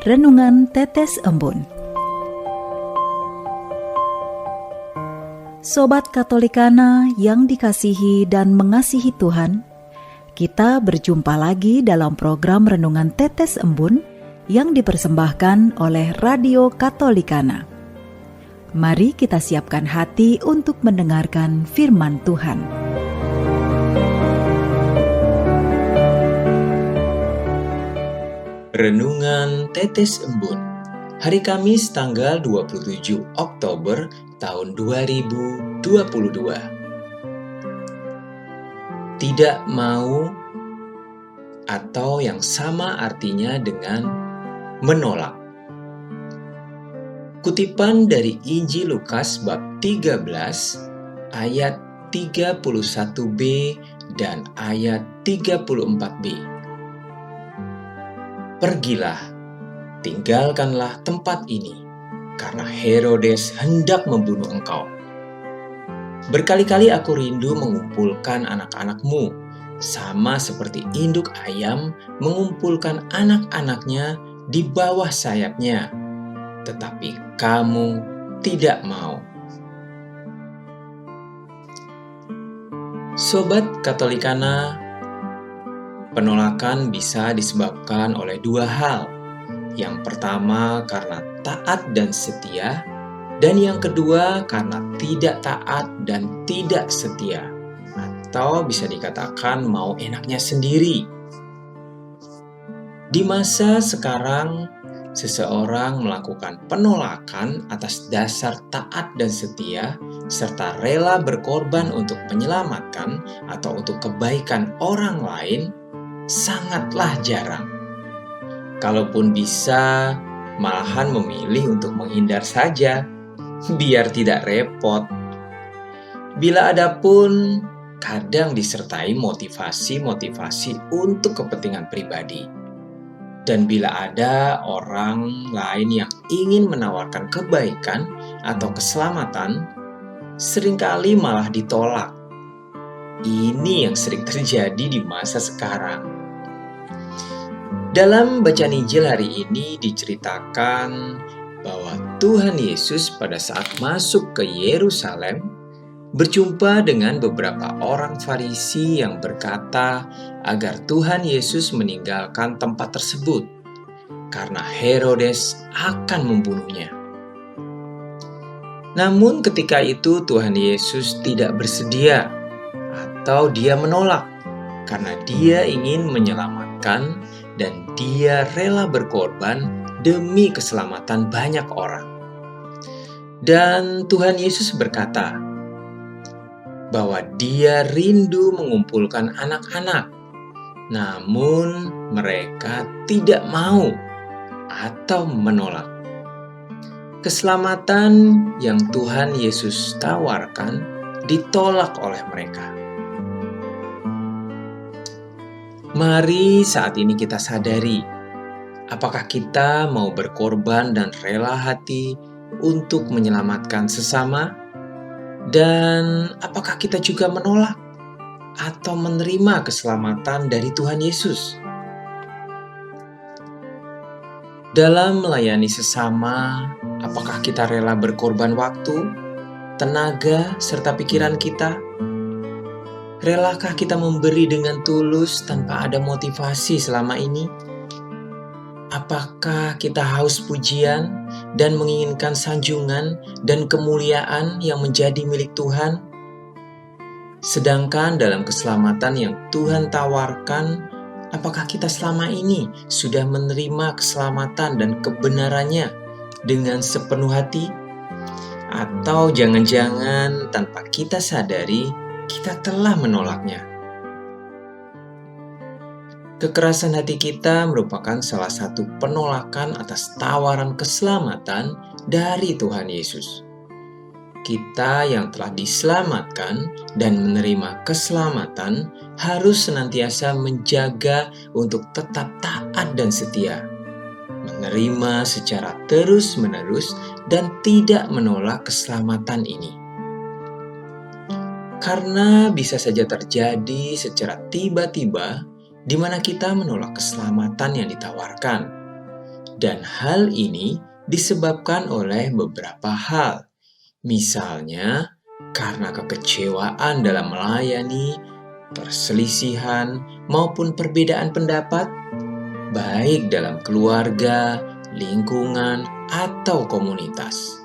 Renungan Tetes Embun. Sobat Katolikana yang dikasihi dan mengasihi Tuhan, kita berjumpa lagi dalam program Renungan Tetes Embun yang dipersembahkan oleh Radio Katolikana. Mari kita siapkan hati untuk mendengarkan firman Tuhan. Renungan Tetes Embun, hari Kamis tanggal 27 Oktober tahun 2022. Tidak mau atau yang sama artinya dengan menolak. Kutipan dari Injil Lukas bab 13 ayat 31b dan ayat 34b. Pergilah, tinggalkanlah tempat ini, karena Herodes hendak membunuh engkau. Berkali-kali aku rindu mengumpulkan anak-anakmu, sama seperti induk ayam mengumpulkan anak-anaknya di bawah sayapnya, tetapi kamu tidak mau. Sobat Katolikana, penolakan bisa disebabkan oleh dua hal. Yang pertama karena taat dan setia, dan yang kedua karena tidak taat dan tidak setia, atau bisa dikatakan mau enaknya sendiri. Di masa sekarang, seseorang melakukan penolakan atas dasar taat dan setia, serta rela berkorban untuk menyelamatkan atau untuk kebaikan orang lain, sangatlah jarang. Kalaupun bisa, malahan memilih untuk menghindar saja, biar tidak repot. Bila ada pun, kadang disertai motivasi-motivasi untuk kepentingan pribadi. Dan bila ada orang lain yang ingin menawarkan kebaikan atau keselamatan, seringkali malah ditolak. Ini yang sering terjadi di masa sekarang. Dalam bacaan Injil hari ini diceritakan bahwa Tuhan Yesus pada saat masuk ke Yerusalem berjumpa dengan beberapa orang Farisi yang berkata agar Tuhan Yesus meninggalkan tempat tersebut karena Herodes akan membunuhnya. Namun ketika itu Tuhan Yesus tidak bersedia atau dia menolak karena dia ingin menyelamatkan dan dia rela berkorban demi keselamatan banyak orang. Dan Tuhan Yesus berkata bahwa dia rindu mengumpulkan anak-anak, namun mereka tidak mau atau menolak. Keselamatan yang Tuhan Yesus tawarkan ditolak oleh mereka. Mari saat ini kita sadari, apakah kita mau berkorban dan rela hati untuk menyelamatkan sesama? Dan apakah kita juga menolak atau menerima keselamatan dari Tuhan Yesus? Dalam melayani sesama, apakah kita rela berkorban waktu, tenaga, serta pikiran kita? Relakah kita memberi dengan tulus tanpa ada motivasi selama ini? Apakah kita haus pujian dan menginginkan sanjungan dan kemuliaan yang menjadi milik Tuhan? Sedangkan dalam keselamatan yang Tuhan tawarkan, apakah kita selama ini sudah menerima keselamatan dan kebenarannya dengan sepenuh hati? Atau jangan-jangan tanpa kita sadari, kita telah menolaknya. Kekerasan hati kita merupakan salah satu penolakan atas tawaran keselamatan dari Tuhan Yesus. Kita yang telah diselamatkan dan menerima keselamatan harus senantiasa menjaga untuk tetap taat dan setia, menerima secara terus-menerus dan tidak menolak keselamatan ini. Karena bisa saja terjadi secara tiba-tiba di mana kita menolak keselamatan yang ditawarkan. Dan hal ini disebabkan oleh beberapa hal. Misalnya, karena kekecewaan dalam melayani, perselisihan, maupun perbedaan pendapat, baik dalam keluarga, lingkungan, atau komunitas.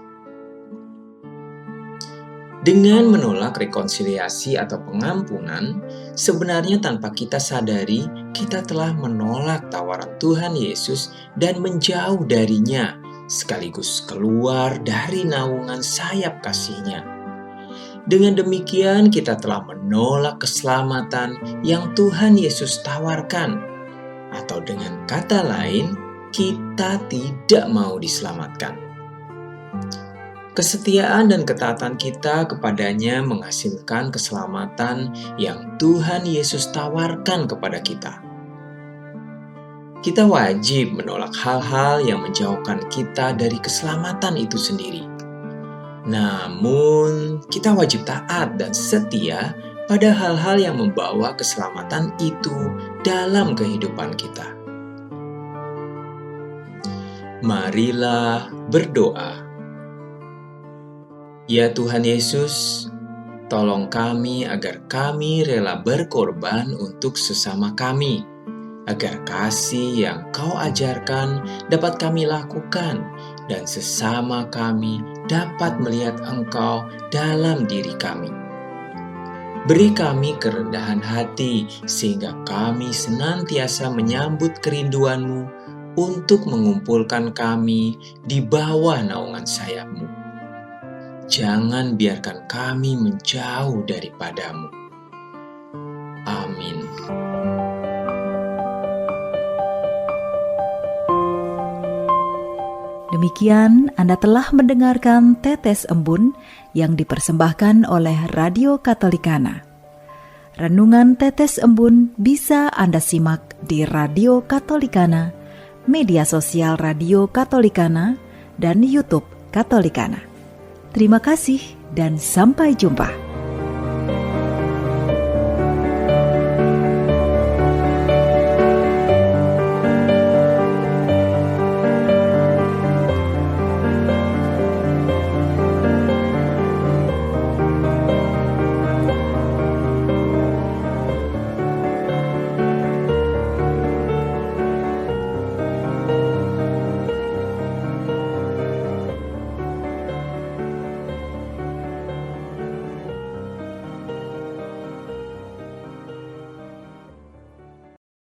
Dengan menolak rekonsiliasi atau pengampunan, sebenarnya tanpa kita sadari, kita telah menolak tawaran Tuhan Yesus dan menjauh darinya, sekaligus keluar dari naungan sayap kasih-Nya. Dengan demikian, kita telah menolak keselamatan yang Tuhan Yesus tawarkan. Atau dengan kata lain, kita tidak mau diselamatkan. Kesetiaan dan ketaatan kita kepadanya menghasilkan keselamatan yang Tuhan Yesus tawarkan kepada kita. Kita wajib menolak hal-hal yang menjauhkan kita dari keselamatan itu sendiri. Namun, kita wajib taat dan setia pada hal-hal yang membawa keselamatan itu dalam kehidupan kita. Marilah berdoa. Ya Tuhan Yesus, tolong kami agar kami rela berkorban untuk sesama kami, agar kasih yang Kau ajarkan dapat kami lakukan dan sesama kami dapat melihat Engkau dalam diri kami. Beri kami kerendahan hati sehingga kami senantiasa menyambut kerinduan-Mu untuk mengumpulkan kami di bawah naungan sayap-Mu. Jangan biarkan kami menjauh daripada-Mu. Amin. Demikian Anda telah mendengarkan Tetes Embun yang dipersembahkan oleh Radio Katolikana. Renungan Tetes Embun bisa Anda simak di Radio Katolikana, media sosial Radio Katolikana, dan YouTube Katolikana. Terima kasih dan sampai jumpa.